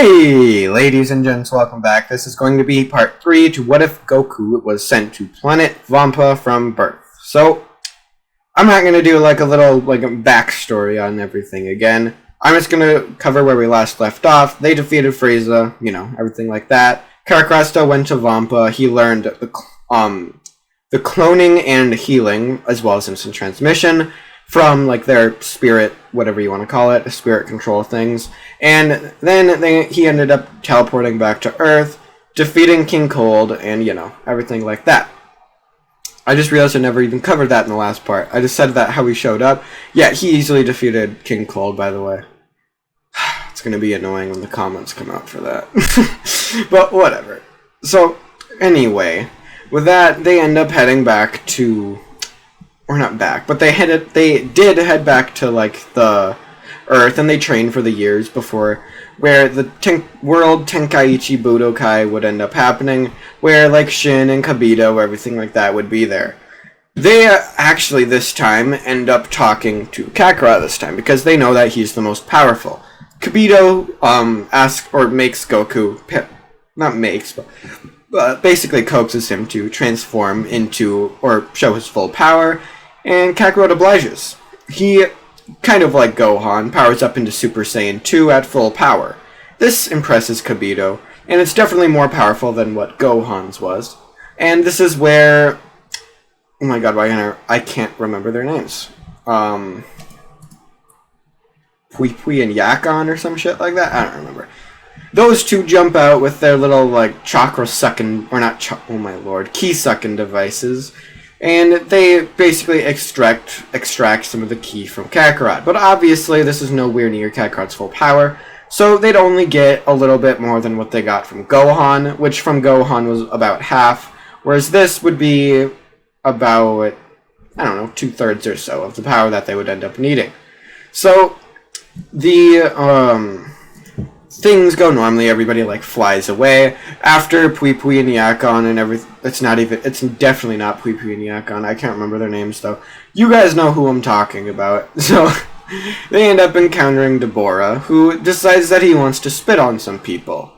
Hey, ladies and gents, welcome back. This is going to be part 3 to What If Goku was sent to planet Vampa from birth. So, I'm not going to do like a little backstory on everything again. I'm just going to cover where we last left off. They defeated Frieza, everything like that. Kakarot still went to Vampa. He learned the cloning and healing, as well as instant transmission, from their spirit, whatever you want to call it, spirit control things. And then he ended up teleporting back to Earth, defeating King Cold, and everything like that. I just realized I never even covered that in the last part. I just said that how he showed up. Yeah, he easily defeated King Cold, by the way. It's going to be annoying when the comments come out for that. But whatever. So, anyway, with that, they end up heading back to... Or not back, but they did head back to the Earth, and they trained for the years before, where the World Tenkaichi Budokai would end up happening, where Shin and Kibito, everything like that would be there. They actually this time end up talking to Kakarot this time because they know that he's the most powerful. Kibito makes Goku, not makes, but basically coaxes him to transform into or show his full power. And Kakarot obliges. He, kind of like Gohan, powers up into Super Saiyan 2 at full power. This impresses Kibito, and it's definitely more powerful than what Gohan's was. And this is where... Oh my god, I can't remember their names. Pui Pui and Yakon or some shit like that? I don't remember. Those two jump out with their little, chakra-sucking... Or not oh my lord, ki-sucking devices. And they basically extract some of the ki from Kakarot. But obviously, this is nowhere near Kakarot's full power, so they'd only get a little bit more than what they got from Gohan, which from Gohan was about half, whereas this would be about, 2/3 or so of the power that they would end up needing. So, the, things go normally, everybody flies away. After Pui Pui and Yakon and everything, it's definitely not Pui Pui and Yakon, I can't remember their names though. You guys know who I'm talking about. So, they end up encountering Deborah, who decides that he wants to spit on some people.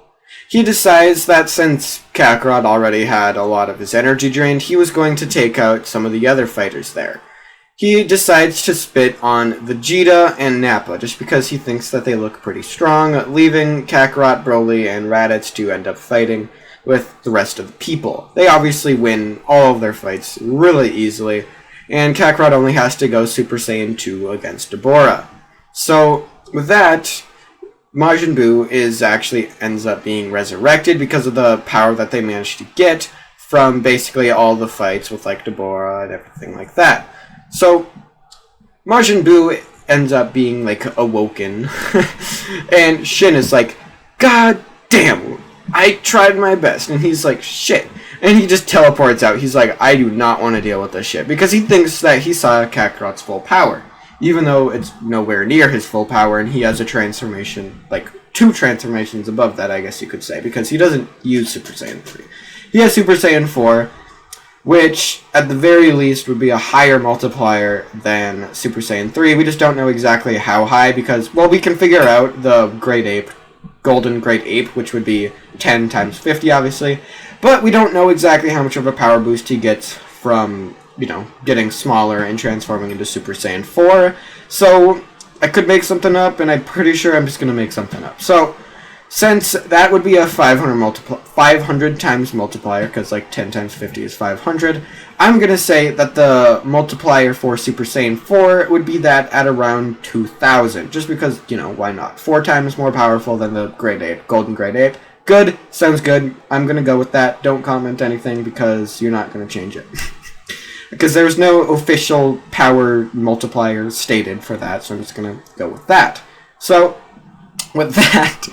He decides that since Kakarot already had a lot of his energy drained, he was going to take out some of the other fighters there. He decides to spit on Vegeta and Nappa, just because he thinks that they look pretty strong, leaving Kakarot, Broly, and Raditz to end up fighting with the rest of the people. They obviously win all of their fights really easily, and Kakarot only has to go Super Saiyan 2 against Deborah. So, with that, Majin Buu ends up being resurrected because of the power that they managed to get from basically all the fights with Deborah and everything like that. So, Majin Buu ends up being, awoken, and Shin is God damn, I tried my best, and he's shit, and he just teleports out. He's I do not want to deal with this shit, because he thinks that he saw Kakarot's full power, even though it's nowhere near his full power, and he has a transformation, 2 transformations above that, I guess you could say, because he doesn't use Super Saiyan 3. He has Super Saiyan 4, which, at the very least, would be a higher multiplier than Super Saiyan 3. We just don't know exactly how high, because, well, we can figure out the Great Ape, Golden Great Ape, which would be 10 times 50, obviously, but we don't know exactly how much of a power boost he gets from, getting smaller and transforming into Super Saiyan 4, so I could make something up, and I'm pretty sure I'm just going to make something up. So, since that would be a 500 times multiplier, because 10 times 50 is 500, I'm going to say that the multiplier for Super Saiyan 4 would be that at around 2,000. Just because, why not? 4 times more powerful than the Great Ape, Golden Great Ape. Good, sounds good. I'm going to go with that. Don't comment anything because you're not going to change it. Because there's no official power multiplier stated for that, so I'm just going to go with that. So, with that,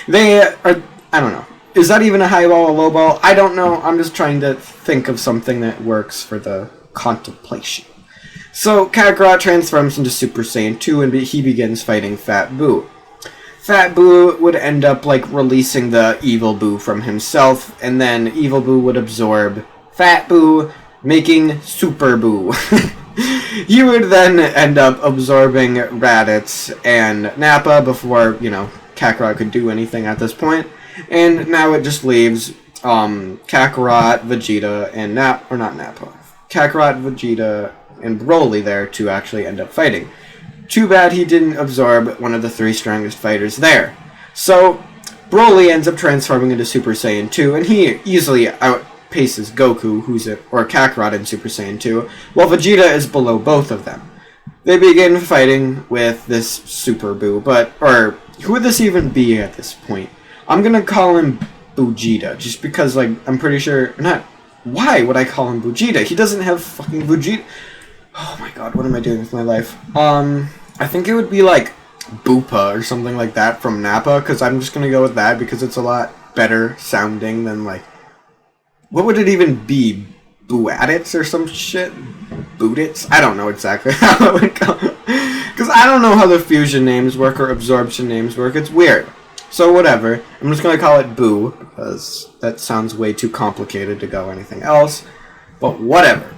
they are, I don't know. Is that even a high ball or low ball? I don't know. I'm just trying to think of something that works for the contemplation. So, Kakarot transforms into Super Saiyan 2 and he begins fighting Fat Buu. Fat Buu would end up, releasing the Evil Buu from himself, and then Evil Buu would absorb Fat Buu, making Super Buu. He would then end up absorbing Raditz and Nappa before, Kakarot could do anything at this point. And now it just leaves Kakarot, Vegeta, and Kakarot, Vegeta, and Broly there to actually end up fighting. Too bad he didn't absorb one of the 3 strongest fighters there. So Broly ends up transforming into Super Saiyan 2, and he easily outpaces Goku, or Kakarot in Super Saiyan 2, while Vegeta is below both of them. They begin fighting with this Super Buu, or who would this even be at this point? I'm gonna call him Vegeta, just because, like, I'm pretty sure, why would I call him Vegeta? He doesn't have fucking Vegeta. Oh my god, what am I doing with my life? I think it would be, like, Boopa or something like that from Nappa, because I'm just gonna go with that because it's a lot better sounding than, like, what would it even be? Buadits or some shit? Boodits? I don't know exactly how it would go. Because I don't know how the fusion names work or absorption names work. It's weird. So whatever. I'm just gonna call it Boo, because that sounds way too complicated to go anything else. But whatever.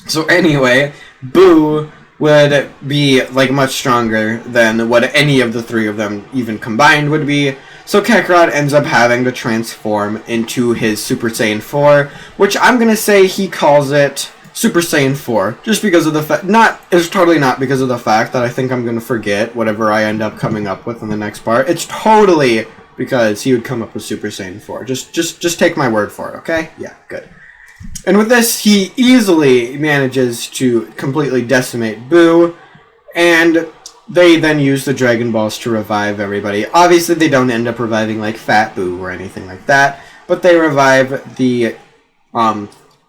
So anyway, Boo would be, like, much stronger than what any of the 3 of them even combined would be. So Kakarot ends up having to transform into his Super Saiyan 4, which I'm gonna say he calls it Super Saiyan 4, just because of the fact, it's totally not because of the fact that I think I'm gonna forget whatever I end up coming up with in the next part. It's totally because he would come up with Super Saiyan 4. Just take my word for it, okay? Yeah, good. And with this, he easily manages to completely decimate Boo, and they then use the Dragon Balls to revive everybody. Obviously, they don't end up reviving, like, Fat Boo or anything like that, but they revive the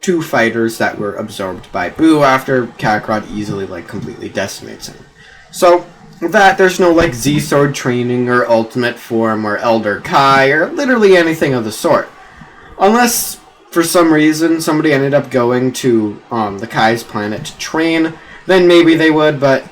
2 fighters that were absorbed by Boo after Kakarot easily, like, completely decimates him. So, with that, there's no, like, Z-Sword training or Ultimate Form or Elder Kai or literally anything of the sort. Unless, for some reason, somebody ended up going to the Kai's planet to train, then maybe they would, but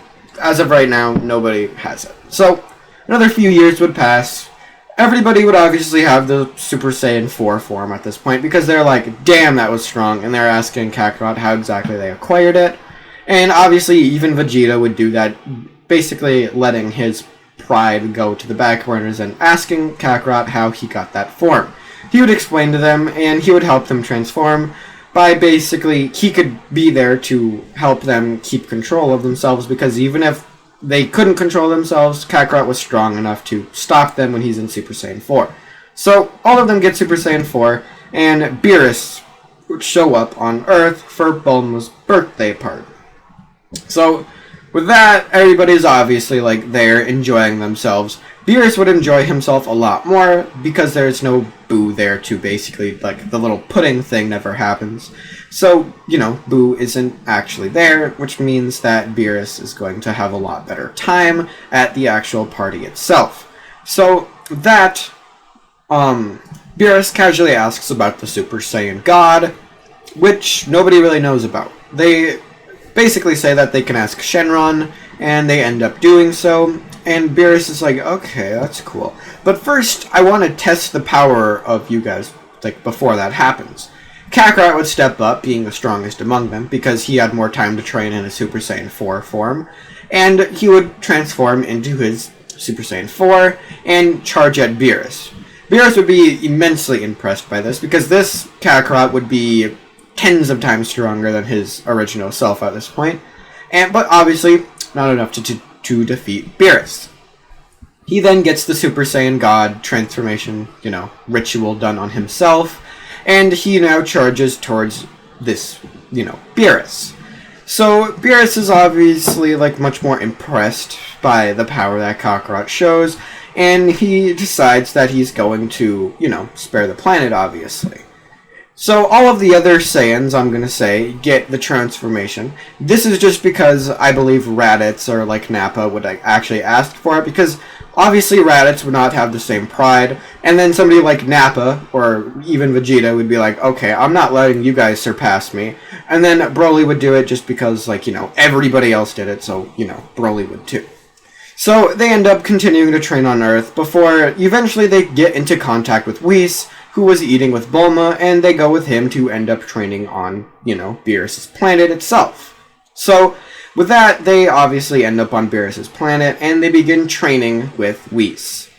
as of right now, nobody has it. So, another few years would pass. Everybody would obviously have the Super Saiyan 4 form at this point, because they're like, damn, that was strong, and they're asking Kakarot how exactly they acquired it. And obviously, even Vegeta would do that, basically letting his pride go to the back burners and asking Kakarot how he got that form. He would explain to them, and he would help them transform by basically, he could be there to help them keep control of themselves, because even if they couldn't control themselves, Kakarot was strong enough to stop them when he's in Super Saiyan 4. So, all of them get Super Saiyan 4, and Beerus would show up on Earth for Bulma's birthday party. So, with that, everybody's obviously, like, there enjoying themselves. Beerus would enjoy himself a lot more because there's no Boo there to basically, like, the little pudding thing never happens. So, you know, Boo isn't actually there, which means that Beerus is going to have a lot better time at the actual party itself. So, that, Beerus casually asks about the Super Saiyan God, which nobody really knows about. They basically say that they can ask Shenron, and they end up doing so, and Beerus is like, okay, that's cool. But first, I want to test the power of you guys, like, before that happens. Kakarot would step up, being the strongest among them, because he had more time to train in a Super Saiyan 4 form, and he would transform into his Super Saiyan 4 and charge at Beerus. Beerus would be immensely impressed by this, because this Kakarot would be tens of times stronger than his original self at this point, but obviously not enough to defeat Beerus. He then gets the Super Saiyan God transformation, ritual done on himself, and he now charges towards this, Beerus. So Beerus is obviously, like, much more impressed by the power that Kakarot shows, and he decides that he's going to, spare the planet, obviously. So all of the other Saiyans, I'm going to say, get the transformation. This is just because I believe Raditz or, like, Nappa would actually ask for it, because obviously Raditz would not have the same pride, and then somebody like Nappa or even Vegeta would be like, okay, I'm not letting you guys surpass me. And then Broly would do it just because, like, everybody else did it, so, Broly would too. So they end up continuing to train on Earth before eventually they get into contact with Whis, who was eating with Bulma, and they go with him to end up training on, Beerus' planet itself. So, with that, they obviously end up on Beerus' planet, and they begin training with Whis.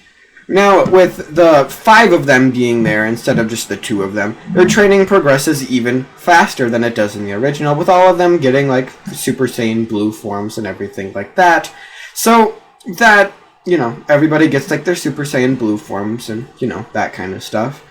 Now, with the 5 of them being there instead of just the 2 of them, their training progresses even faster than it does in the original, with all of them getting, like, Super Saiyan Blue forms and everything like that. So, that, you know, everybody gets, like, their Super Saiyan Blue forms and, you know, that kind of stuff.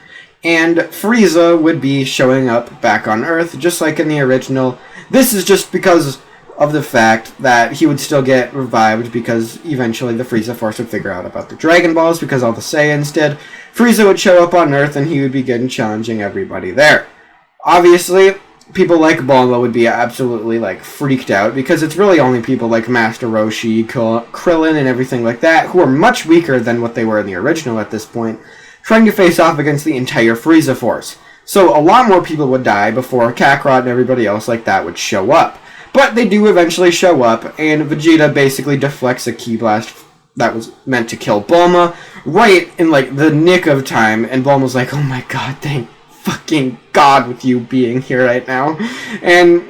And Frieza would be showing up back on Earth, just like in the original. This is just because of the fact that he would still get revived because eventually the Frieza Force would figure out about the Dragon Balls because all the Saiyans did. Frieza would show up on Earth and he would begin challenging everybody there. Obviously, people like Bulma would be absolutely, like, freaked out because it's really only people like Master Roshi, Krillin, and everything like that who are much weaker than what they were in the original at this point, trying to face off against the entire Frieza Force. So a lot more people would die before Kakarot and everybody else like that would show up. But they do eventually show up, and Vegeta basically deflects a Ki Blast that was meant to kill Bulma right in, like, the nick of time, and Bulma's like, oh my god, thank fucking god with you being here right now. And,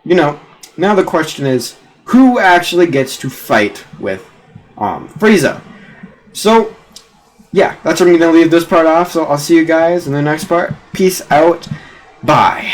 you know, now the question is, who actually gets to fight with Frieza? So, yeah, that's where I'm going to leave this part off, so I'll see you guys in the next part. Peace out. Bye.